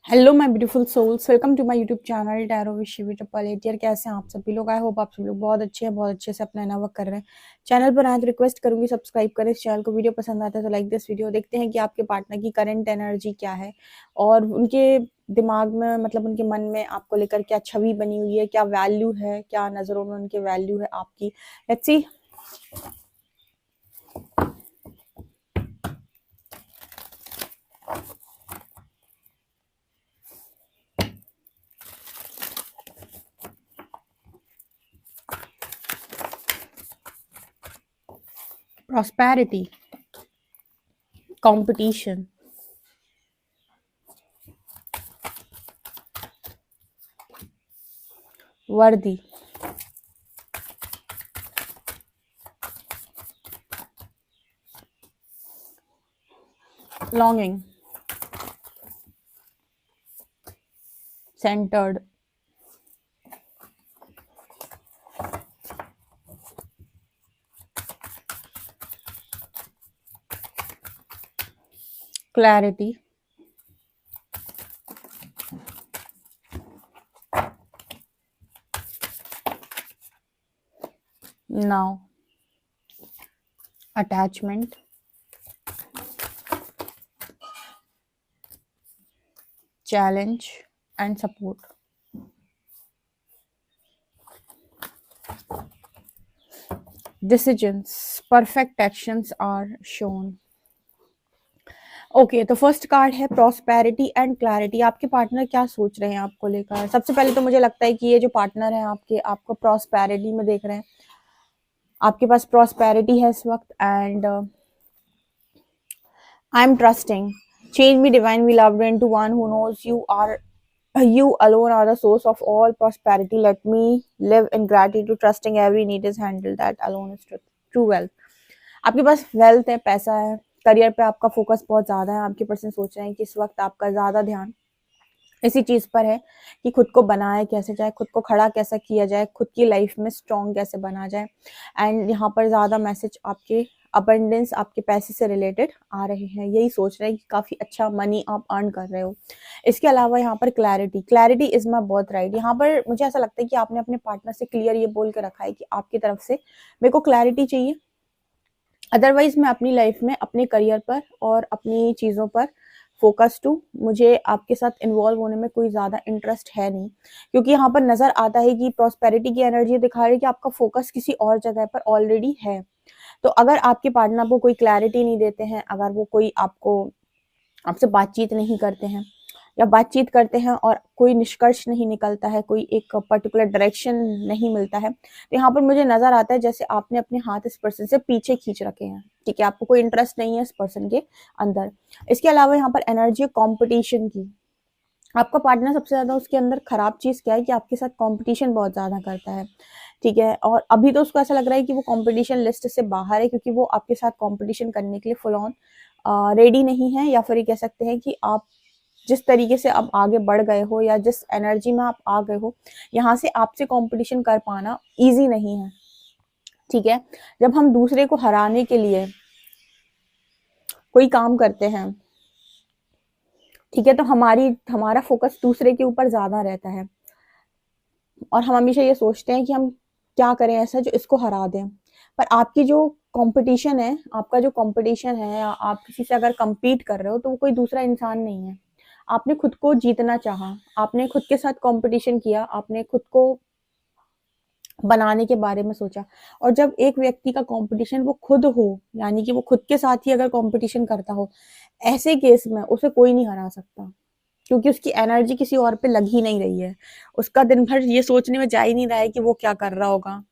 Hello my beautiful souls, welcome to my YouTube channel tarot with Shivi triple eight. यार कैसे हैं आप सभी लोग? आई होप आप सभी लोग बहुत अच्छे हैं, बहुत अच्छे से अपना नया वर्क कर रहे हैं। चैनल पर आए तो रिक्वेस्ट करूंगी सब्सक्राइब करें इस चैनल को। वीडियो पसंद आता है तो लाइक दिस वीडियो। देखते हैं कि आपके पार्टनर की करंट एनर्जी क्या है और उनके दिमाग में, मतलब उनके मन में आपको लेकर क्या छवि बनी हुई है, क्या वैल्यू है, क्या नजरों में उनके वैल्यू है आपकी। Let's see. प्रॉस्पेरिटी, कंपटीशन, वर्दी, longing, centred, clarity, now, attachment, challenge and support. Decisions, perfect actions are shown. Okay, तो फर्स्ट कार्ड है प्रॉस्पेरिटी एंड क्लैरिटी। आपके पार्टनर क्या सोच रहे हैं आपको लेकर? सबसे पहले तो मुझे लगता है कि ये जो पार्टनर है आपके, आपको प्रॉस्पेरिटी में देख रहे हैं। आपके पास प्रॉस्पेरिटी है इस वक्त and I am trusting, change me divine we love into one who knows you alone are the source of all prosperity. Let me live in gratitude, trusting every need is handled. That alone is true wealth. आपके पास wealth है, पैसा है, career पे आपका focus बहुत ज्यादा है। आपके पर्सन सोच रहे हैं कि इस वक्त आपका ज्यादा ध्यान इसी चीज पर है कि खुद को बनाए कैसे जाए, खुद को खड़ा कैसे किया जाए, खुद की लाइफ में स्ट्रॉन्ग कैसे बना जाए। एंड यहाँ पर ज्यादा मैसेज आपके अबंडेंस, आपके पैसे से रिलेटेड आ रहे हैं। यही सोच रहे हैं कि काफी अच्छा मनी आप अर्न कर रहे हो। इसके अलावा यहाँ पर clarity is my birth right. यहाँ पर मुझे ऐसा लगता है कि आपने अपने पार्टनर से क्लियर ये बोल के रखा है कि आपकी तरफ से मेरे को क्लैरिटी चाहिए, अदरवाइज मैं अपनी लाइफ में अपने करियर पर और अपनी चीज़ों पर फोकस्ड हूँ। मुझे आपके साथ इन्वॉल्व होने में कोई ज़्यादा इंटरेस्ट है नहीं, क्योंकि यहाँ पर नज़र आता है कि प्रॉस्पेरिटी की एनर्जी दिखा रही है कि आपका फोकस किसी और जगह पर ऑलरेडी है। तो अगर आपके पार्टनर को कोई क्लैरिटी नहीं देते हैं, अगर वो कोई आपसे बातचीत नहीं करते हैं या बातचीत करते हैं और कोई निष्कर्ष नहीं निकलता है, कोई एक पर्टिकुलर डायरेक्शन नहीं मिलता है, तो यहाँ पर मुझे नजर आता है जैसे आपने अपने हाथ इस पर्सन से पीछे खींच रखे हैं। ठीक है, आपको कोई इंटरेस्ट नहीं है इस पर्सन के अंदर। इसके अलावा यहाँ पर एनर्जी कंपटीशन की। आपका पार्टनर सबसे ज्यादा उसके अंदर खराब चीज क्या है कि आपके साथ कंपटीशन बहुत ज्यादा करता है। ठीक है, और अभी तो उसको ऐसा लग रहा है कि वो कंपटीशन लिस्ट से बाहर है, क्योंकि वो आपके साथ कंपटीशन करने के लिए फुल ऑन रेडी नहीं है। या फिर ये कह सकते हैं कि आप जिस तरीके से आप आगे बढ़ गए हो या जिस एनर्जी में आप आ गए हो, यहाँ से आपसे कंपटीशन कर पाना इजी नहीं है। ठीक है, जब हम दूसरे को हराने के लिए कोई काम करते हैं, ठीक है, तो हमारा फोकस दूसरे के ऊपर ज्यादा रहता है और हम हमेशा ये सोचते हैं कि हम क्या करें ऐसा जो इसको हरा दें। पर आपकी जो कंपटीशन है, आपका जो कंपटीशन है, या आप किसी से अगर compete कर रहे हो, तो वो कोई दूसरा इंसान नहीं है। आपने खुद को जीतना चाहा, आपने खुद के साथ कंपटीशन किया, आपने खुद को बनाने के बारे में सोचा। और जब एक व्यक्ति का कंपटीशन वो खुद हो, यानी कि वो खुद के साथ ही अगर कंपटीशन करता हो, ऐसे केस में उसे कोई नहीं हरा सकता, क्योंकि उसकी एनर्जी किसी और पे लग ही नहीं रही है। उसका दिन भर ये सोचने में जा ही नहीं रहा है कि वो क्या कर रहा होगा,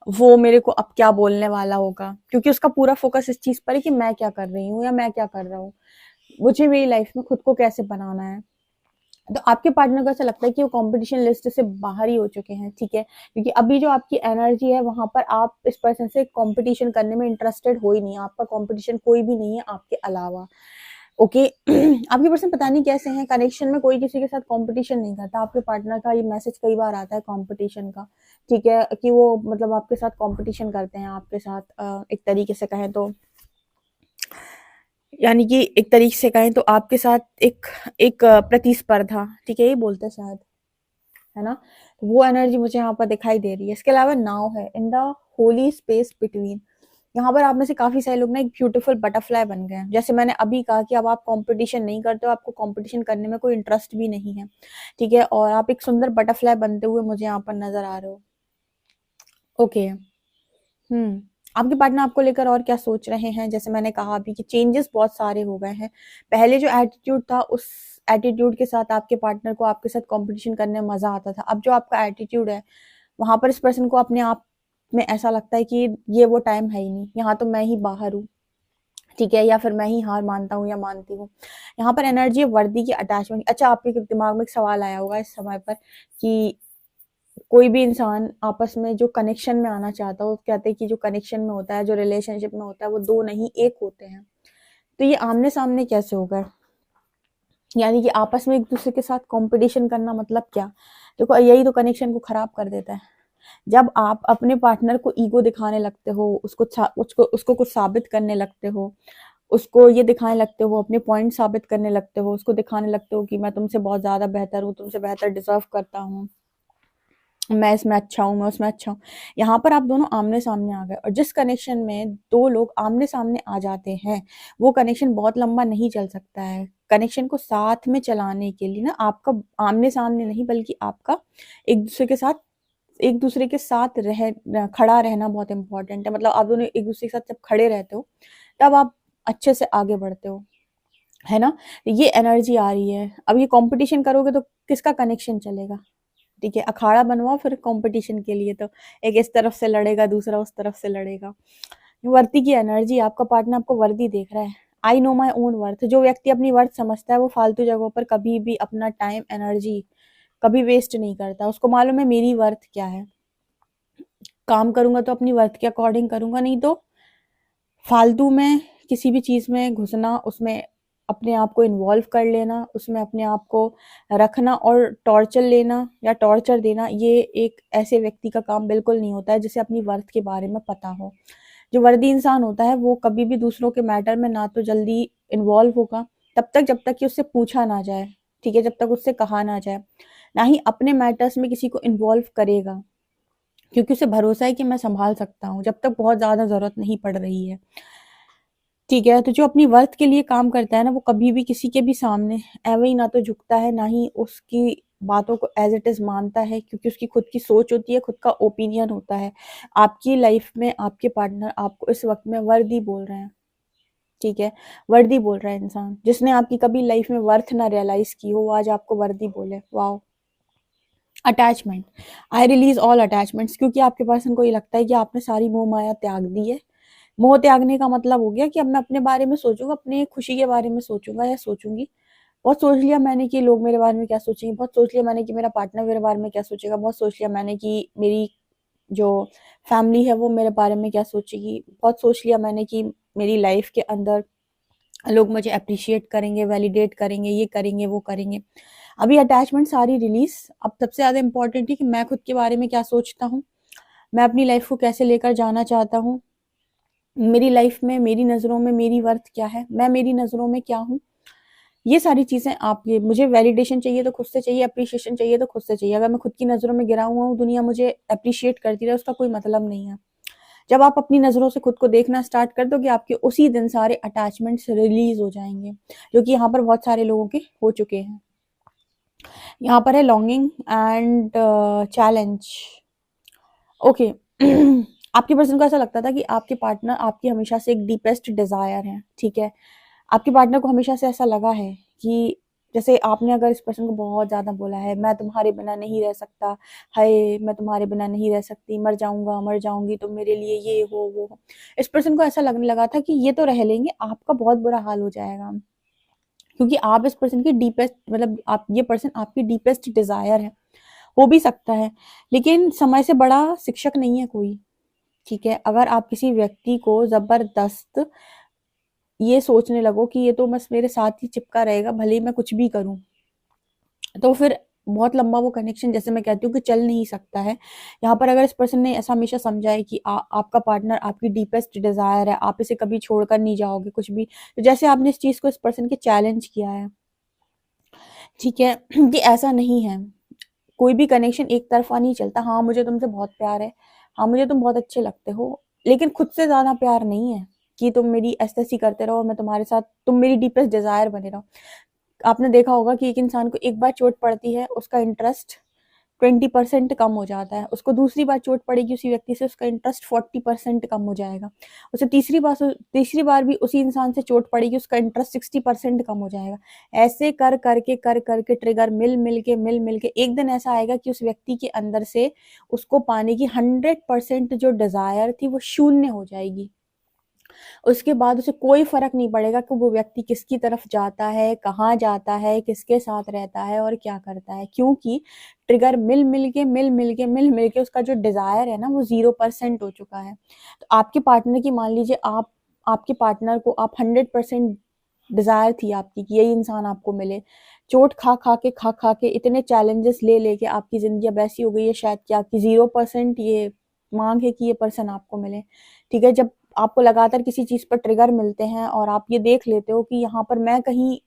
वो मेरे को अब क्या बोलने वाला होगा, क्योंकि उसका पूरा फोकस इस चीज पर है कि मैं क्या कर रही हूँ या मैं क्या कर रहा हूँ, मुझे मेरी लाइफ में खुद को कैसे बनाना है। तो आपके पार्टनर को ऐसा लगता है कि वो कंपटीशन लिस्ट से बाहर ही हो चुके हैं। ठीक है, क्योंकि अभी जो आपकी एनर्जी है वहां पर आप इस पर्सन से कंपटीशन करने में इंटरेस्टेड हो ही नहीं, आपका कंपटीशन कोई भी नहीं है आपके अलावा। ओके आपके पर्सन पता नहीं कैसे हैं, कनेक्शन में कोई किसी के साथ कंपटीशन नहीं करता। आपके पार्टनर का ये मैसेज कई बार आता है कंपटीशन का। ठीक है, कि वो मतलब आपके साथ कंपटीशन करते हैं, आपके साथ एक तरीके से कहें तो यानी कि एक तरीके से कहें तो आपके साथ एक एक प्रतिस्पर्धा, ठीक है, ये बोलते हैं शायद, है ना? तो वो एनर्जी मुझे यहाँ पर दिखाई दे रही है। इसके अलावा नाउ है in the Holi space between. यहाँ पर आप में से काफी सारे लोग ना एक ब्यूटीफुल बटरफ्लाई बन गए हैं। जैसे मैंने अभी कहा कि अब आप कंपटीशन नहीं करते हो, आपको कंपटीशन करने में कोई इंटरेस्ट भी नहीं है, ठीक है, और आप एक सुंदर बटरफ्लाई बनते हुए मुझे यहाँ पर नजर आ रहे हो। ओके। आपके पार्टनर आपको लेकर और क्या सोच रहे हैं? जैसे मैंने कहा अभी कि चेंजेस बहुत सारे हो गए हैं। पहले जो एटीट्यूड था, उस एटीट्यूड के साथ आपके पार्टनर को आपके साथ कंपटीशन करने में मजा आता था। अब जो आपका एटीट्यूड है, वहां पर इस पर्सन को अपने आप में ऐसा लगता है कि ये वो टाइम है ही नहीं, यहाँ तो मैं ही बाहर हूँ, ठीक है, या फिर मैं ही हार मानता हूँ या मानती हूँ। यहाँ पर एनर्जी है वर्दी की अटैचमेंट। अच्छा, आपके दिमाग में एक सवाल आया होगा इस समय पर कि कोई भी इंसान आपस में जो कनेक्शन में आना चाहता है, वो कहते हैं कि जो कनेक्शन में होता है, जो रिलेशनशिप में होता है, वो दो नहीं एक होते हैं। तो ये आमने सामने कैसे होगा? यानी कि आपस में एक दूसरे के साथ कंपटीशन करना मतलब क्या? देखो, यही तो कनेक्शन को खराब कर देता है। जब आप अपने पार्टनर को ईगो दिखाने लगते हो, उसको कुछ साबित करने लगते हो, उसको ये दिखाने लगते हो, अपने पॉइंट साबित करने लगते हो, उसको दिखाने लगते हो कि मैं तुमसे बहुत ज्यादा बेहतर हूँ, तुमसे बेहतर डिजर्व करता हूँ, मैं इसमें अच्छा हूँ, मैं उसमें अच्छा हूँ। यहाँ पर आप दोनों आमने सामने आ गए, और जिस कनेक्शन में दो लोग आमने सामने आ जाते हैं, वो कनेक्शन बहुत लंबा नहीं चल सकता है। कनेक्शन को साथ में चलाने के लिए ना, आपका आमने सामने नहीं बल्कि आपका एक दूसरे के साथ खड़ा रहना बहुत इंपॉर्टेंट है। मतलब आप दोनों एक दूसरे के साथ जब खड़े रहते हो, तब आप अच्छे से आगे बढ़ते हो, है ना? ये एनर्जी आ रही है। अब ये कंपटीशन करोगे तो किसका कनेक्शन चलेगा? ठीक है, अखाड़ा बनवाओ फिर कंपटीशन के लिए, तो एक इस तरफ से लड़ेगा, दूसरा उस तरफ से लड़ेगा। वर्दी की एनर्जी, आपका पार्टनर आपको वर्दी देख रहा है। I know my own worth. जो व्यक्ति अपनी वर्थ समझता है, वो फालतू जगहों पर कभी भी अपना टाइम एनर्जी कभी वेस्ट नहीं करता। उसको मालूम है मेरी वर्थ क्या है। काम करूंगा तो अपनी वर्थ के अकॉर्डिंग करूंगा, नहीं तो फालतू में किसी भी चीज में घुसना, उसमें अपने आप को इन्वॉल्व कर लेना, उसमें अपने आप को रखना और टॉर्चर लेना या टॉर्चर देना, ये एक ऐसे व्यक्ति का काम बिल्कुल नहीं होता है जिसे अपनी वर्थ के बारे में पता हो। जो वर्दी इंसान होता है, वो कभी भी दूसरों के मैटर में ना तो जल्दी इन्वॉल्व होगा, तब तक जब तक कि उससे पूछा ना जाए, ठीक है, जब तक उससे कहा ना जाए, ना ही अपने मैटर्स में किसी को इन्वॉल्व करेगा, क्योंकि उसे भरोसा है कि मैं संभाल सकता हूँ, जब तक बहुत ज्यादा जरूरत नहीं पड़ रही है। ठीक है, तो जो अपनी वर्थ के लिए काम करता है ना, वो कभी भी किसी के भी सामने एवं ही ना तो झुकता है, ना ही उसकी बातों को एज इट इज मानता है, क्योंकि उसकी खुद की सोच होती है, खुद का ओपिनियन होता है। आपकी लाइफ में आपके पार्टनर आपको इस वक्त में वर्दी बोल रहे हैं, ठीक है, वर्दी बोल रहा है इंसान जिसने आपकी कभी लाइफ में वर्थ ना रियलाइज की हो, वो आज आपको वर्दी बोले। Wow. Attachment, I release all attachments, क्योंकि आपके पास उनको ये लगता है कि आपने सारी मोह माया त्याग दी है। मोह त्यागने का मतलब हो गया कि अब मैं अपने बारे में सोचूंगा, अपने खुशी के बारे में सोचूंगा या सोचूंगी। बहुत सोच लिया मैंने कि लोग मेरे बारे में क्या सोचेंगे, बहुत सोच लिया मैंने कि मेरा पार्टनर मेरे बारे में क्या सोचेगा, बहुत सोच लिया मैंने कि मेरी जो फैमिली है वो मेरे बारे में क्या सोचेगी, बहुत सोच लिया मैंने कि मेरी लाइफ के अंदर लोग मुझे अप्रिशिएट करेंगे, वैलिडेट करेंगे, ये करेंगे, वो करेंगे। अभी अटैचमेंट सारी रिलीज। अब सबसे ज्यादा इंपॉर्टेंट है कि मैं खुद के बारे में क्या सोचता हूँ, मैं अपनी लाइफ को कैसे लेकर जाना चाहता हूँ, मेरी लाइफ में मेरी नजरों में मेरी वर्थ क्या है, मैं मेरी नजरों में क्या हूँ। ये सारी चीजें आप, ये मुझे वैलिडेशन चाहिए तो खुद से चाहिए, अप्रिशिएशन चाहिए तो खुद से चाहिए। अगर मैं खुद की नजरों में गिरा हुआ हूँ, दुनिया मुझे अप्रिशिएट करती रहे, उसका कोई मतलब नहीं है। जब आप अपनी नजरों से खुद को देखना स्टार्ट कर दोगे, आपके उसी दिन सारे अटैचमेंट्स रिलीज हो जाएंगे, जो कि यहाँ पर बहुत सारे लोगों के हो चुके हैं। यहाँ पर है लॉन्गिंग एंड चैलेंज। ओके। आपके पर्सन को ऐसा लगता था कि आपके पार्टनर आपकी हमेशा से एक डीपेस्ट डिजायर है, ठीक है। आपके पार्टनर को हमेशा से ऐसा लगा है कि जैसे आपने अगर इस पर्सन को बहुत ज्यादा बोला है, मैं तुम्हारे बिना नहीं रह सकता, हाय मैं तुम्हारे बिना नहीं रह सकती, मर जाऊंगा मर जाऊंगी तुम मेरे लिए, ये हो वो हो, इस पर्सन को ऐसा लगने लगा था कि ये तो रह लेंगे, आपका बहुत बुरा हाल हो जाएगा, क्योंकि आप इस पर्सन की डीपेस्ट, मतलब आप, ये पर्सन आपकी डीपेस्ट डिजायर है। हो भी सकता है, लेकिन समय से बड़ा शिक्षक नहीं है कोई, ठीक है। अगर आप किसी व्यक्ति को जबरदस्त ये सोचने लगो कि ये तो बस मेरे साथ ही चिपका रहेगा, भले ही मैं कुछ भी करूं, तो फिर बहुत लंबा वो कनेक्शन, जैसे मैं कहती हूँ कि चल नहीं सकता है। यहाँ पर अगर इस पर्सन ने ऐसा हमेशा समझा है कि आपका पार्टनर आपकी डीपेस्ट डिजायर है, आप इसे कभी छोड़कर नहीं जाओगे कुछ भी, तो जैसे आपने इस चीज को इस पर्सन के चैलेंज किया है, ठीक है, कि ऐसा नहीं है, कोई भी कनेक्शन एक तरफा नहीं चलता। हाँ मुझे तुमसे बहुत प्यार है, हाँ मुझे तुम बहुत अच्छे लगते हो, लेकिन खुद से ज्यादा प्यार नहीं है कि तुम मेरी ऐसी करते रहो और मैं तुम्हारे साथ, तुम मेरी डीपेस्ट डिजायर बने रहो। आपने देखा होगा कि एक इंसान को एक बार चोट पड़ती है, उसका इंटरेस्ट 20% कम हो जाता है, उसको दूसरी बार चोट पड़ेगी उसी व्यक्ति से, उसका इंटरेस्ट 40% कम हो जाएगा, उसे तीसरी बार भी उसी इंसान से चोट पड़ेगी, उसका इंटरेस्ट 60% कम हो जाएगा। ऐसे कर करके ट्रिगर मिल मिल के एक दिन ऐसा आएगा कि उस व्यक्ति के अंदर से उसको पाने की 100% जो डिजायर थी वो शून्य हो जाएगी। उसके बाद उसे कोई फर्क नहीं पड़ेगा कि वो व्यक्ति किसकी तरफ जाता है, कहाँ जाता है, किसके साथ रहता है और क्या करता है, क्योंकि ट्रिगर मिल मिल के उसका जो डिजायर है ना वो 0% हो चुका है। तो आपके पार्टनर की, मान लीजिए आप, आपके पार्टनर को आप 100% डिजायर थी आपकी कि यही इंसान आपको मिले, चोट खा खा के इतने चैलेंजेस ले लेके आपकी जिंदगी अब ऐसी हो गई है शायद कि आपकी 0% ये मांग है कि ये पर्सन आपको मिले। ठीक है, जब आपको लगातार किसी चीज पर ट्रिगर मिलते हैं और आप ये देख लेते हो कि यहाँ पर मैं कहीं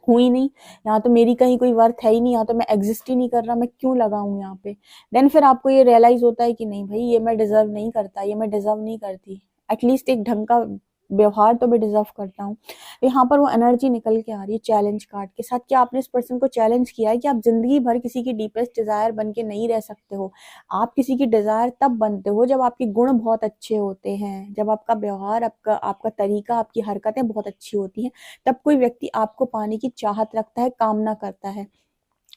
हुई नहीं, यहाँ तो मेरी कहीं कोई वर्थ है ही नहीं, यहाँ तो मैं एग्जिस्ट ही नहीं कर रहा, मैं क्यों लगा हूँ यहाँ पे, देन फिर आपको ये रियलाइज होता है कि नहीं भाई ये मैं डिजर्व नहीं करता, ये मैं डिजर्व नहीं करती, एटलीस्ट एक ढंग का व्यवहार तो मैं डिजर्व करता हूँ। तो यहाँ पर वो एनर्जी निकल के आ रही है चैलेंज कार्ड के साथ। क्या आपने इस पर्सन को चैलेंज किया है कि आप जिंदगी भर किसी की डीपेस्ट डिजायर बन के नहीं रह सकते हो। आप किसी की डिजायर तब बनते हो जब आपके गुण बहुत अच्छे होते हैं, जब आपका व्यवहार, आपका आपका तरीका, आपकी हरकतें बहुत अच्छी होती हैं, तब कोई व्यक्ति आपको पाने की चाहत रखता है, कामना करता है।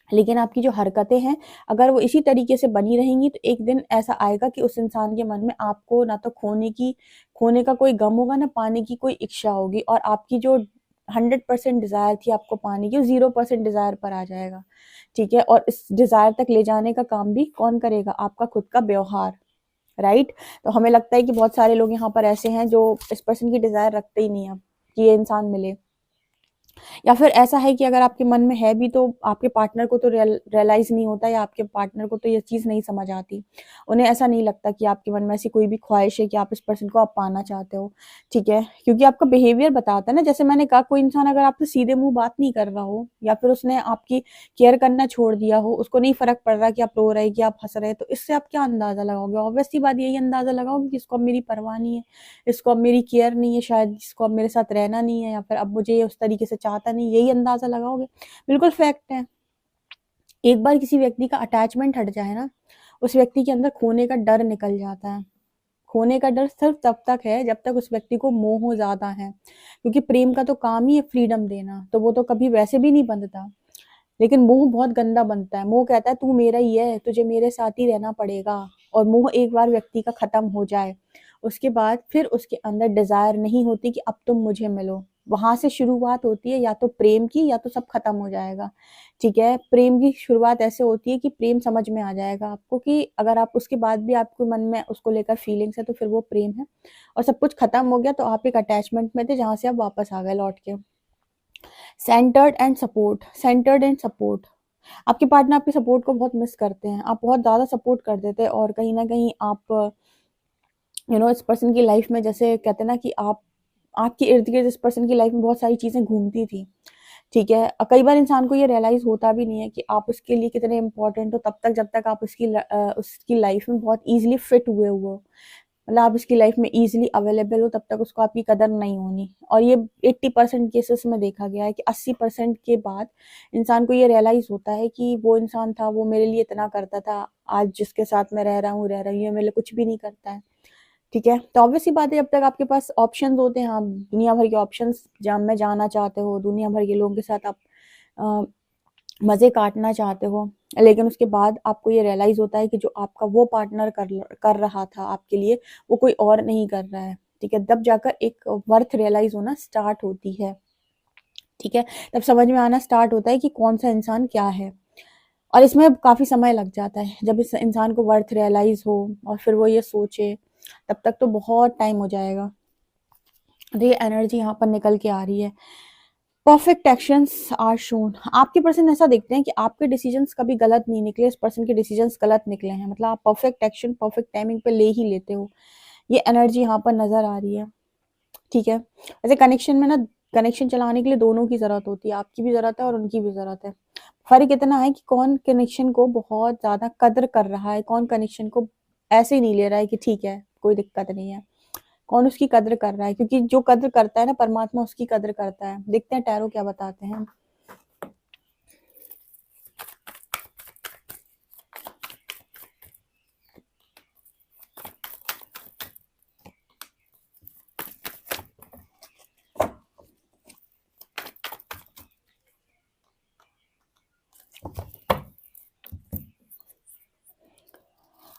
लेकिन आपकी जो हरकतें हैं अगर वो इसी तरीके से बनी रहेंगी तो एक दिन ऐसा आएगा कि उस इंसान के मन में आपको ना तो खोने का कोई गम होगा, ना पाने की कोई इच्छा होगी, और आपकी जो 100% डिजायर थी आपको पाने की, 0% डिजायर पर आ जाएगा। ठीक है, और इस डिजायर तक ले जाने का काम भी कौन करेगा? आपका खुद का व्यवहार, राइट। तो हमें लगता है कि बहुत सारे लोग यहाँ पर ऐसे हैं जो इस पर्सन की डिजायर रखते ही नहीं अब कि ये इंसान मिले, या फिर ऐसा है कि अगर आपके मन में है भी तो आपके पार्टनर को तो रियलाइज नहीं होता, या आपके पार्टनर को तो ये चीज नहीं समझ आती, उन्हें ऐसा नहीं लगता कि आपके मन में ऐसी कोई भी ख्वाहिश है कि आप इस पर्सन को आप पाना चाहते हो। ठीक है, क्योंकि आपका बिहेवियर बताता है ना, जैसे मैंने कहा कोई इंसान अगर आपसे सीधे मुंह बात नहीं कर रहा हो, या फिर उसने आपकी केयर करना छोड़ दिया हो, उसको नहीं फर्क पड़ रहा कि आप रो रहे कि आप हंस रहे, तो इससे आप क्या अंदाजा लगाओगे? ऑब्वियस सी बात, यही अंदाजा लगाओगे कि इसको अब मेरी परवाह नहीं है, इसको अब मेरी केयर नहीं है, शायद इसको अब मेरे साथ रहना नहीं है, या फिर अब मुझे ये उस तरीके से चाहता नहीं, यही अंदाजा लगाओगे। बिल्कुल फैक्ट है। एक बार किसी व्यक्ति का अटैचमेंट हट जाए ना, उस व्यक्ति के अंदर खोने का डर निकल जाता है। खोने का डर सिर्फ तब तक है जब तक उस व्यक्ति को मोह ज्यादा है, क्योंकि प्रेम का तो काम ही है फ्रीडम देना, तो वो तो कभी वैसे भी नहीं बनता। लेकिन मोह बहुत गंदा बनता है। मोह कहता है तू मेरा ही है, तुझे मेरे साथ ही रहना पड़ेगा। और मोह एक बार व्यक्ति का खत्म हो जाए, उसके बाद फिर उसके अंदर डिजायर नहीं होती कि अब तुम मुझे मिलो। वहां से शुरुआत होती है या तो प्रेम की, या तो सब खत्म हो जाएगा। ठीक है, प्रेम की शुरुआत ऐसे होती है कि प्रेम समझ में आ जाएगा आपको कि अगर आप उसके बाद भी आपके मन में उसको लेकर फीलिंग्स है तो फिर वो प्रेम है। और सब कुछ खत्म हो गया तो आप एक अटैचमेंट में थे जहां से आप वापस आ गए लौट के। सेंटर्ड एंड सपोर्ट, आपके पार्टनर आपके सपोर्ट को बहुत मिस करते हैं, आप बहुत ज्यादा सपोर्ट कर देते हैं, और कहीं ना कहीं आप इस पर्सन की लाइफ में, जैसे कहते हैं ना कि आप, आपके इर्द गिर्द इस पर्सन की लाइफ में बहुत सारी चीजें घूमती थी। ठीक है, कई बार इंसान को ये रियलाइज होता भी नहीं है कि आप उसके लिए कितने इंपॉर्टेंट हो तब तक जब तक आप उसकी लाइफ में बहुत इजीली फिट हुए हो, मतलब आप उसकी लाइफ में इजीली अवेलेबल हो, तब तक उसको आपकी कदर नहीं होनी। और ये 80% केसेस में देखा गया है कि 80% के बाद इंसान को ये रियलाइज होता है कि वो इंसान था, वो मेरे लिए इतना करता था, आज जिसके साथ मैं रह रही हूँ, मेरे लिए कुछ भी नहीं करता है। ठीक है, तो ऑब्वियस सी बात है, जब तक आपके पास ऑप्शंस होते हैं, आप दुनिया भर के ऑप्शंस में जाना चाहते हो, दुनिया भर के लोगों के साथ आप अ, मजे काटना चाहते हो, लेकिन उसके बाद आपको ये रियलाइज होता है कि जो आपका वो पार्टनर कर रहा था आपके लिए, वो कोई और नहीं कर रहा है। ठीक है, तब जाकर एक वर्थ रियलाइज होना स्टार्ट होती है। ठीक है, तब समझ में आना स्टार्ट होता है कि कौन सा इंसान क्या है। और इसमें काफी समय लग जाता है, जब इस इंसान को वर्थ रियलाइज हो और फिर वो ये सोचे, तब तक तो बहुत टाइम हो जाएगा। तो ये एनर्जी यहाँ पर निकल के आ रही है। Perfect actions are shown. आपके पर्सन ऐसा देखते हैं कि आपके डिसीजंस कभी गलत नहीं निकले, इस पर्सन के डिसीजंस गलत निकले हैं, मतलब आप परफेक्ट एक्शन परफेक्ट टाइमिंग पे ले ही लेते हो, ये एनर्जी यहाँ पर नजर आ रही है। ठीक है, वैसे कनेक्शन में ना, कनेक्शन चलाने के लिए दोनों की जरूरत होती है, आपकी भी जरूरत है और उनकी भी जरूरत है। फर्क इतना है कि कौन कनेक्शन को बहुत ज्यादा कदर कर रहा है, कौन कनेक्शन को ऐसे ही नहीं ले रहा है कि ठीक है कोई दिक्कत नहीं है, कौन उसकी कद्र कर रहा है, क्योंकि जो कद्र करता है ना परमात्मा उसकी कद्र करता है। देखते हैं टैरो क्या बताते हैं।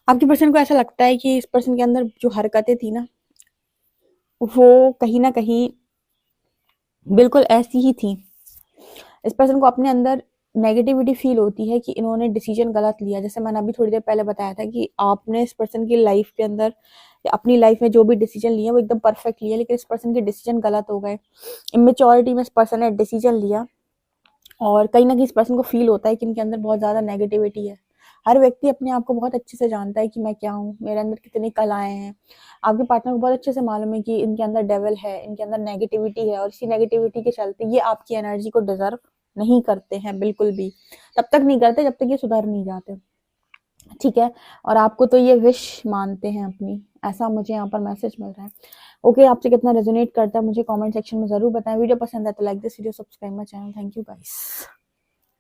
आपके पर्सन को ऐसा लगता है कि इस पर्सन के अंदर जो हरकतें थी ना वो कहीं ना कहीं बिल्कुल ऐसी ही थी। इस पर्सन को अपने अंदर नेगेटिविटी फील होती है कि इन्होंने डिसीजन गलत लिया। जैसे मैंने अभी थोड़ी देर पहले बताया था कि आपने इस पर्सन की लाइफ के अंदर या अपनी लाइफ में जो भी डिसीजन लिया वो एकदम परफेक्ट लिया, लेकिन इस पर्सन के डिसीजन गलत हो गए। इमेच्योरिटी में इस पर्सन ने डिसीजन लिया और कहीं ना कहीं इस पर्सन को फील होता है कि इनके अंदर बहुत ज्यादा नेगेटिविटी है। हर व्यक्ति अपने आप को बहुत अच्छे से जानता है कि मैं क्या हूँ, मेरे अंदर कितनी कलाएं हैं। आपके पार्टनर को बहुत अच्छे से मालूम है कि इनके अंदर डेविल है, इनके अंदर नेगेटिविटी है, और इसी नेगेटिविटी के चलते ये आपकी एनर्जी को डिजर्व नहीं करते हैं बिल्कुल भी। तब तक नहीं करते जब तक ये सुधर नहीं जाते। ठीक है, और आपको तो ये विश मानते हैं अपनी, ऐसा मुझे यहाँ पर मैसेज मिल रहा है। ओके, आपसे कितना रेजोनेट करता है मुझे कमेंट सेक्शन में जरूर बताएं। वीडियो पसंद है तो like this video, subscribe my channel. Thank you guys.